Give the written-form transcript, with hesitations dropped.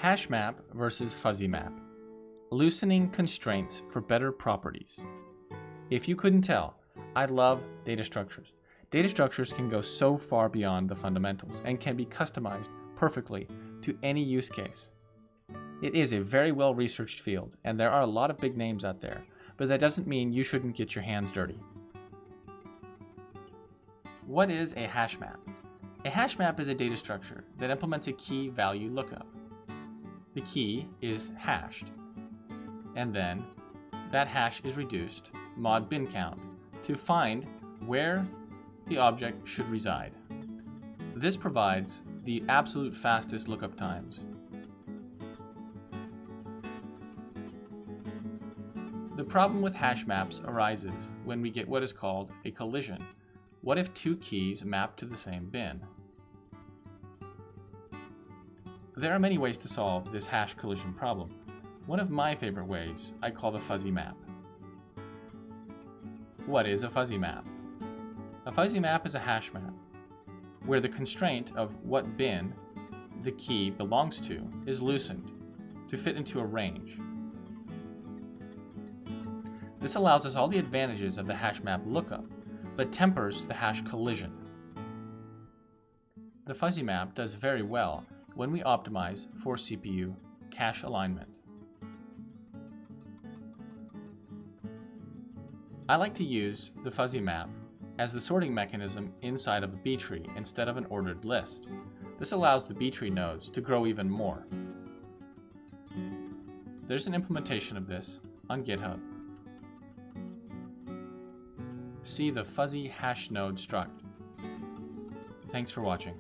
Hashmap versus Fuzzymap. Loosening constraints for better properties. If you couldn't tell, I love data structures. Data structures can go so far beyond the fundamentals and can be customized perfectly to any use case. It is a very well-researched field, and there are a lot of big names out there, but that doesn't mean you shouldn't get your hands dirty. What is a hash map? A hash map is a data structure that implements a key value lookup. The key is hashed, and then that hash is reduced, mod bin count, to find where the object should reside. This provides the absolute fastest lookup times. The problem with hash maps arises when we get what is called a collision. What if two keys map to the same bin? There are many ways to solve this hash collision problem. One of my favorite ways I call the fuzzy map. What is a fuzzy map? A fuzzy map is a hash map where the constraint of what bin the key belongs to is loosened to fit into a range. This allows us all the advantages of the hash map lookup, but tempers the hash collision. The fuzzy map does very well when we optimize for CPU cache alignment. I like to use the fuzzy map as the sorting mechanism inside of a B tree instead of an ordered list. This allows the B tree nodes to grow even more. There's an implementation of this on GitHub. See the fuzzy hash node struct. Thanks for watching.